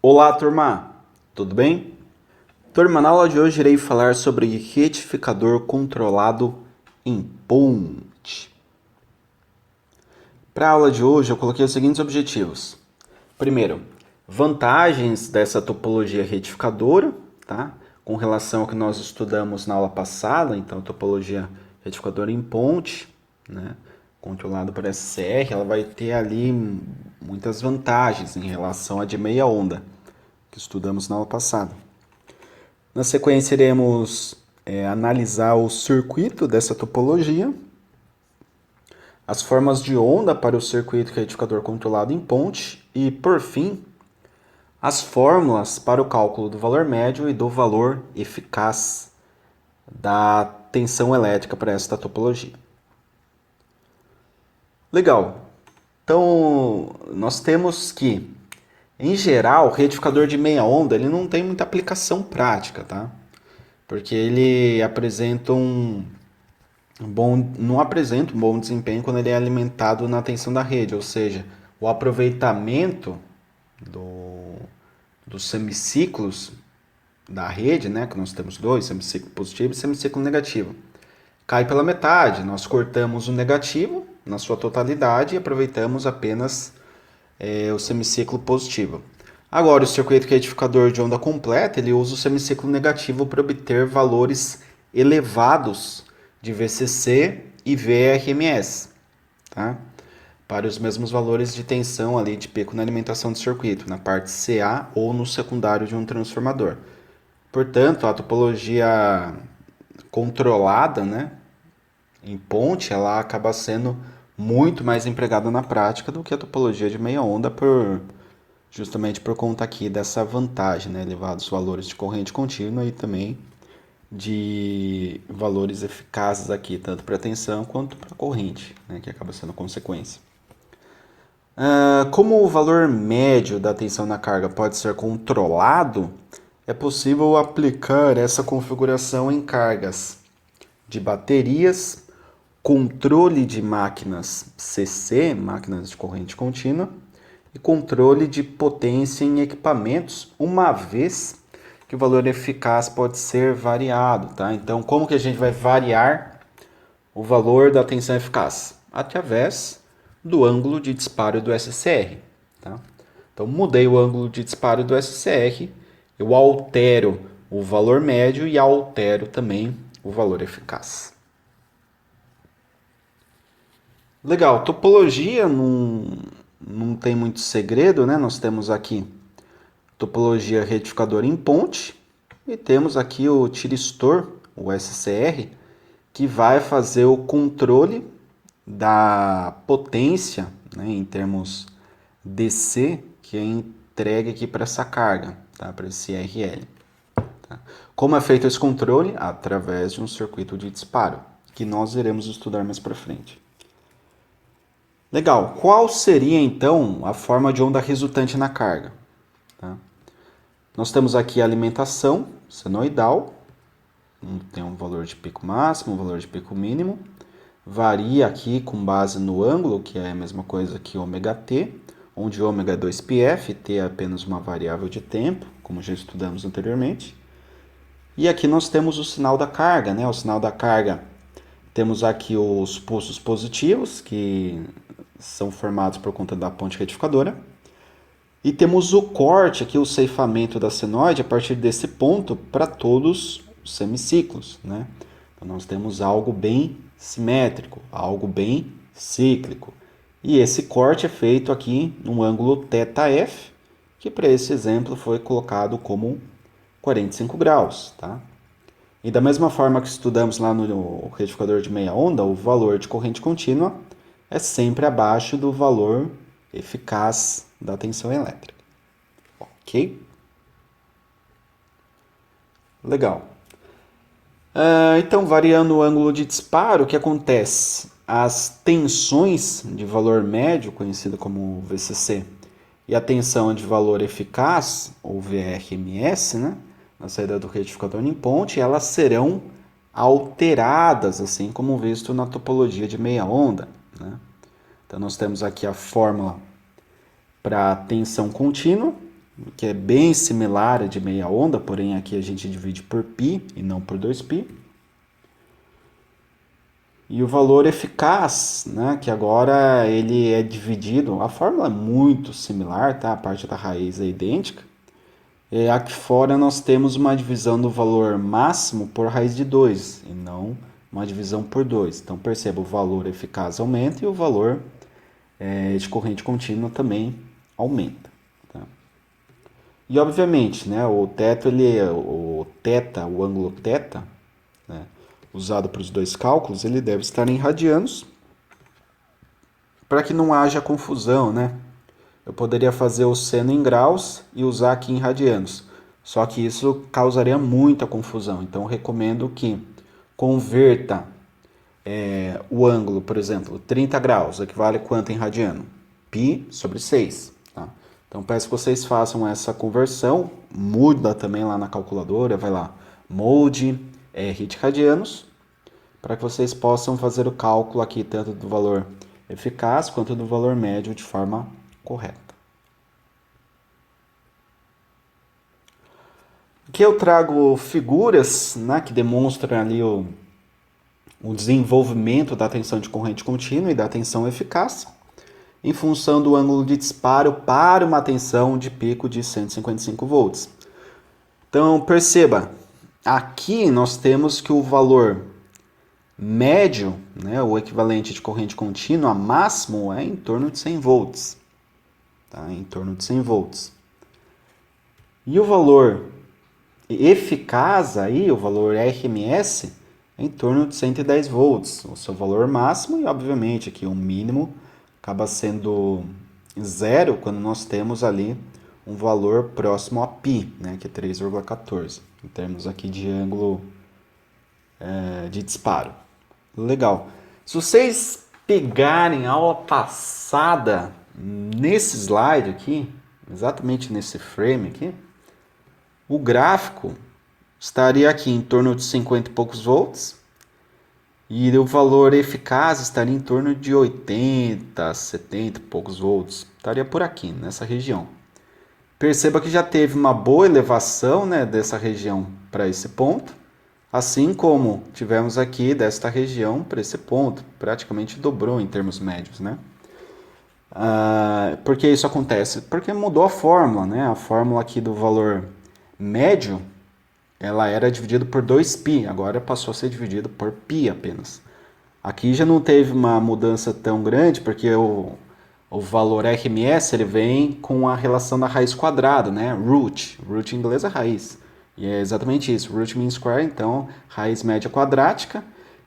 Olá, turma! Tudo bem? Turma, na aula de hoje irei falar sobre retificador controlado em ponte. Para a aula de hoje, eu coloquei os seguintes objetivos. Primeiro, vantagens dessa topologia retificadora, tá? Com relação ao que nós estudamos na aula passada, então, topologia retificadora em ponte, né? Controlado por SCR, ela vai ter ali muitas vantagens em relação à de meia onda, que estudamos na aula passada. Na sequência, iremos analisar o circuito dessa topologia, as formas de onda para o circuito retificador controlado em ponte e, por fim, as fórmulas para o cálculo do valor médio e do valor eficaz da tensão elétrica para esta topologia. Legal. Então, nós temos que, em geral, o retificador de meia onda ele não tem muita aplicação prática, tá? Porque ele não apresenta um bom desempenho quando ele é alimentado na tensão da rede, ou seja, o aproveitamento dos semiciclos da rede, né, que nós temos dois, semiciclo positivo e semiciclo negativo, cai pela metade. Nós cortamos o negativo na sua totalidade e aproveitamos apenas o semiciclo positivo. Agora, o circuito retificador de onda completa, ele usa o semiciclo negativo para obter valores elevados de VCC e VRMS, tá? Para os mesmos valores de tensão ali de pico na alimentação do circuito, na parte CA ou no secundário de um transformador. Portanto, a topologia controlada, né, em ponte, ela acaba sendo muito mais empregada na prática do que a topologia de meia onda, justamente por conta aqui dessa vantagem, né, elevados valores de corrente contínua e também de valores eficazes aqui, tanto para tensão quanto para corrente, né, que acaba sendo consequência. Como o valor médio da tensão na carga pode ser controlado, é possível aplicar essa configuração em cargas de baterias, controle de máquinas CC, máquinas de corrente contínua, e controle de potência em equipamentos, uma vez que o valor eficaz pode ser variado, tá? Então, como que a gente vai variar o valor da tensão eficaz? Através do ângulo de disparo do SCR, tá? Então, mudei o ângulo de disparo do SCR, eu altero o valor médio e altero também o valor eficaz. Legal, topologia não tem muito segredo, né? Nós temos aqui topologia retificador em ponte e temos aqui o tiristor, o SCR, que vai fazer o controle da potência, né, em termos DC, que é entregue aqui para essa carga, tá? Para esse RL. Tá? Como é feito esse controle? Através de um circuito de disparo, que nós iremos estudar mais para frente. Legal. Qual seria, então, a forma de onda resultante na carga? Tá? Nós temos aqui a alimentação senoidal, tem um valor de pico máximo, um valor de pico mínimo, varia aqui com base no ângulo, que é a mesma coisa que ômega-t, onde ômega é 2πf, t é apenas uma variável de tempo, como já estudamos anteriormente. E aqui nós temos o sinal da carga, né? O sinal da carga, temos aqui os pulsos positivos, que são formados por conta da ponte retificadora. E temos o corte aqui, o ceifamento da senoide a partir desse ponto para todos os semiciclos, né? Então nós temos algo bem simétrico, algo bem cíclico. E esse corte é feito aqui num ângulo θf, que para esse exemplo foi colocado como 45 graus, tá? E da mesma forma que estudamos lá no retificador de meia onda, o valor de corrente contínua é sempre abaixo do valor eficaz da tensão elétrica. Ok? Legal. Então, variando o ângulo de disparo, o que acontece? As tensões de valor médio, conhecido como VCC, e a tensão de valor eficaz, ou VRMS, né, na saída do retificador em ponte, elas serão alteradas, assim como visto na topologia de meia onda, né? Então, nós temos aqui a fórmula para tensão contínua, que é bem similar à de meia onda, porém aqui a gente divide por π e não por 2π. E o valor eficaz, né, que agora ele é dividido, a fórmula é muito similar, tá? A parte da raiz é idêntica. Aqui fora nós temos uma divisão do valor máximo por raiz de 2 e não uma divisão por 2. Então perceba, o valor eficaz aumenta e o valor de corrente contínua também aumenta. Tá? E obviamente, né, o ângulo θ, né, usado para os dois cálculos, ele deve estar em radianos para que não haja confusão, né? Eu poderia fazer o seno em graus e usar aqui em radianos. Só que isso causaria muita confusão. Então, eu recomendo que converta o ângulo, por exemplo, 30 graus, equivale a quanto em radiano? Π sobre 6. Tá? Então, peço que vocês façam essa conversão. Muda também lá na calculadora, vai lá, mode R de radianos, para que vocês possam fazer o cálculo aqui tanto do valor eficaz quanto do valor médio de forma correta. Aqui eu trago figuras, né, que demonstram ali o desenvolvimento da tensão de corrente contínua e da tensão eficaz em função do ângulo de disparo para uma tensão de pico de 155 volts. Então perceba, aqui nós temos que o valor médio, né, o equivalente de corrente contínua máximo é em torno de 100 volts. Tá? Em torno de 100 volts. E o valor eficaz aí, o valor RMS, é em torno de 110 volts, o seu valor máximo, e obviamente aqui o mínimo acaba sendo zero quando nós temos ali um valor próximo a π, né, que é 3,14, em termos aqui de ângulo de disparo. Legal. Se vocês pegarem a aula passada nesse slide aqui, exatamente nesse frame aqui, o gráfico estaria aqui em torno de 50 e poucos volts e o valor eficaz estaria em torno de 80, 70 e poucos volts. Estaria por aqui, nessa região. Perceba que já teve uma boa elevação, né, dessa região para esse ponto, assim como tivemos aqui desta região para esse ponto. Praticamente dobrou em termos médios, né? Por que isso acontece? Porque mudou a fórmula, né? A fórmula aqui do valor médio, ela era dividida por 2π, agora passou a ser dividido por π apenas. Aqui já não teve uma mudança tão grande, porque o valor RMS ele vem com a relação da raiz quadrada, né? Root em inglês é raiz. E é exatamente isso, root mean square, então raiz média quadrática,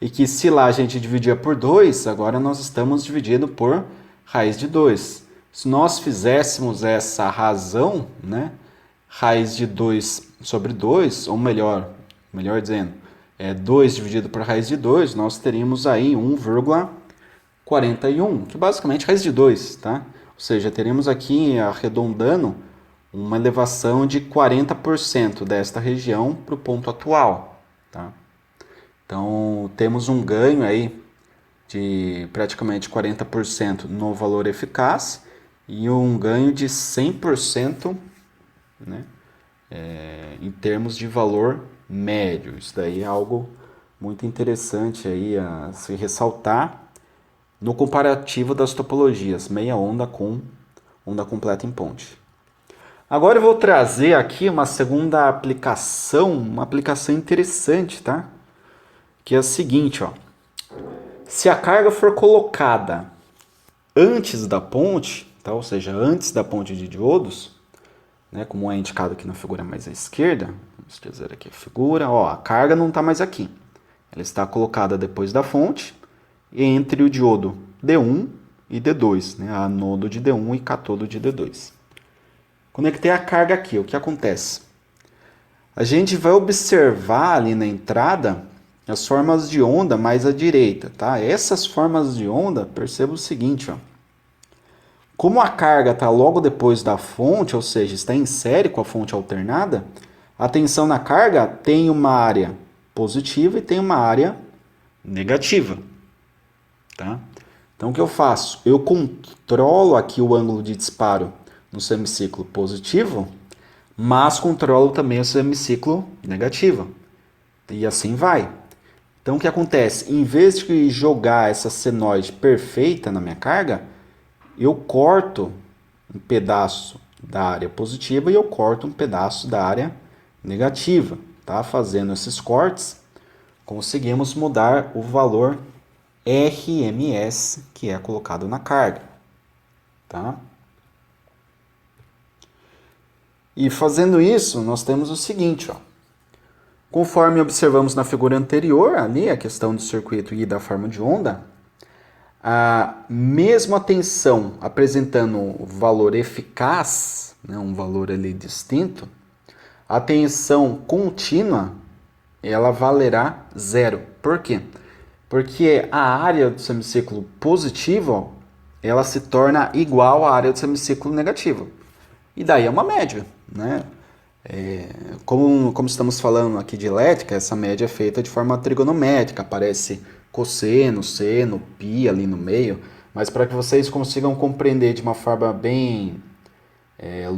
e que se lá a gente dividia por 2, agora nós estamos dividindo por raiz de 2. Se nós fizéssemos essa razão, né? Raiz de 2 sobre 2, ou melhor dizendo, 2 dividido por raiz de 2, nós teríamos aí 1,41, que basicamente é raiz de 2, tá? Ou seja, teríamos aqui, arredondando, uma elevação de 40% desta região para o ponto atual, tá? Então, temos um ganho aí de praticamente 40% no valor eficaz e um ganho de 100%, né, em termos de valor médio. Isso daí é algo muito interessante aí a se ressaltar no comparativo das topologias meia onda com onda completa em ponte. Agora eu vou trazer aqui uma segunda aplicação, uma aplicação interessante, tá? Que é a seguinte, ó. Se a carga for colocada antes da ponte, tá? Ou seja, antes da ponte de diodos, né, como é indicado aqui na figura mais à esquerda, vamos dizer aqui a figura, ó, a carga não está mais aqui. Ela está colocada depois da fonte, entre o diodo D1 e D2, né, anodo de D1 e catodo de D2. Conectei a carga aqui, o que acontece? A gente vai observar ali na entrada as formas de onda mais à direita, tá? Essas formas de onda, perceba o seguinte, ó. Como a carga está logo depois da fonte, ou seja, está em série com a fonte alternada, a tensão na carga tem uma área positiva e tem uma área negativa. Tá? Então, o que eu faço? Eu controlo aqui o ângulo de disparo no semiciclo positivo, mas controlo também o semiciclo negativo. E assim vai. Então, o que acontece? Em vez de jogar essa senoide perfeita na minha carga, eu corto um pedaço da área positiva e eu corto um pedaço da área negativa. Tá? Fazendo esses cortes, conseguimos mudar o valor RMS que é colocado na carga. Tá? E fazendo isso, nós temos o seguinte, ó. Conforme observamos na figura anterior, ali, a questão do circuito e da forma de onda, mesmo a tensão apresentando um valor eficaz, né, um valor ali distinto, a tensão contínua, ela valerá zero. Por quê? Porque a área do semiciclo positivo, ela se torna igual à área do semiciclo negativo. E daí é uma média, né? Como estamos falando aqui de elétrica, essa média é feita de forma trigonométrica, aparece cosseno, seno, π ali no meio, mas para que vocês consigam compreender de uma forma bem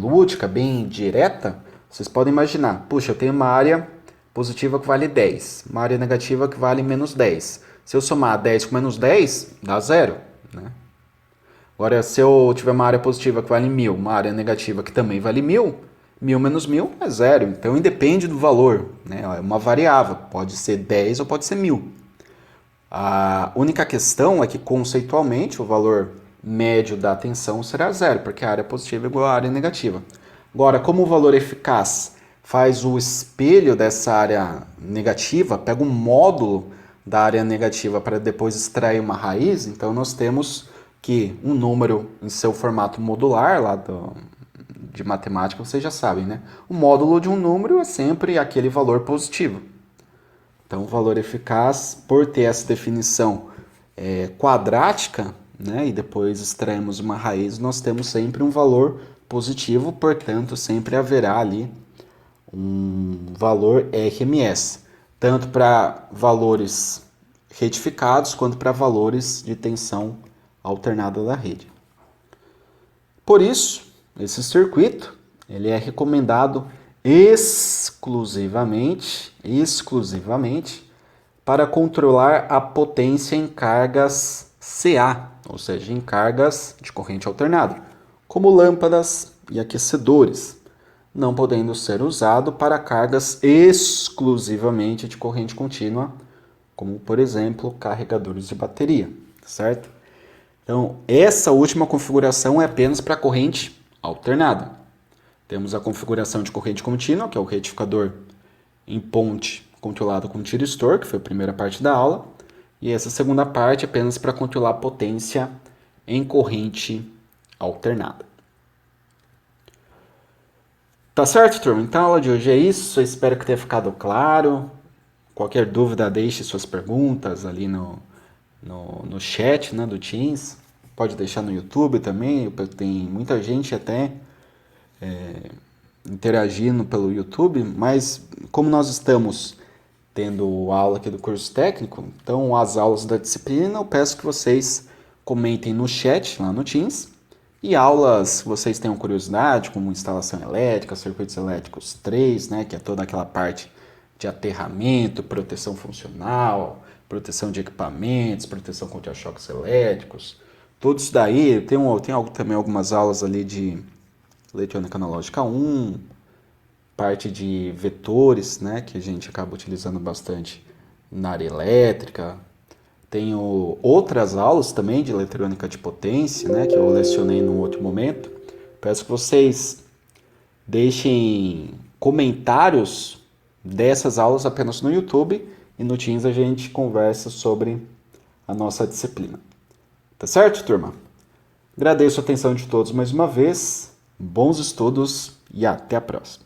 lúdica, bem direta, vocês podem imaginar, puxa, eu tenho uma área positiva que vale 10, uma área negativa que vale menos 10. Se eu somar 10 com menos 10, dá zero, né? Agora, se eu tiver uma área positiva que vale 1000, uma área negativa que também vale 1000, 1000 menos 1000 é zero. Então, independe do valor, né? É uma variável. Pode ser 10 ou pode ser 1000. A única questão é que, conceitualmente, o valor médio da tensão será zero, porque a área positiva é igual à área negativa. Agora, como o valor eficaz faz o espelho dessa área negativa, pega um módulo da área negativa para depois extrair uma raiz, então nós temos que um número em seu formato modular, lá de matemática, vocês já sabem, né? O módulo de um número é sempre aquele valor positivo. Então, o valor eficaz, por ter essa definição quadrática, né, e depois extraímos uma raiz, nós temos sempre um valor positivo, portanto, sempre haverá ali um valor RMS, tanto para valores retificados quanto para valores de tensão alternada da rede. Por isso, esse circuito ele é recomendado exclusivamente para controlar a potência em cargas CA, ou seja, em cargas de corrente alternada, como lâmpadas e aquecedores, não podendo ser usado para cargas exclusivamente de corrente contínua, como, por exemplo, carregadores de bateria, certo? Então, essa última configuração é apenas para corrente alternada. Temos a configuração de corrente contínua, que é o retificador em ponte controlado com tiristor, que foi a primeira parte da aula, e essa segunda parte é apenas para controlar a potência em corrente alternada. Tá certo, turma? Então a aula de hoje é isso, eu espero que tenha ficado claro. Qualquer dúvida, deixe suas perguntas ali no chat, né, do Teams. Pode deixar no YouTube também, tem muita gente até interagindo pelo YouTube, mas como nós estamos tendo aula aqui do curso técnico, então as aulas da disciplina eu peço que vocês comentem no chat, lá no Teams, e aulas, se vocês tenham curiosidade, como instalação elétrica, circuitos elétricos 3, né, que é toda aquela parte de aterramento, proteção funcional, proteção de equipamentos, proteção contra choques elétricos, tudo isso daí. Tem também algumas aulas ali de eletrônica analógica 1, parte de vetores, né, que a gente acaba utilizando bastante na área elétrica. Tenho outras aulas também de eletrônica de potência, né, que eu lecionei num outro momento. Peço que vocês deixem comentários dessas aulas apenas no YouTube, e no Teams a gente conversa sobre a nossa disciplina. Tá certo, turma? Agradeço a atenção de todos mais uma vez, bons estudos e até a próxima.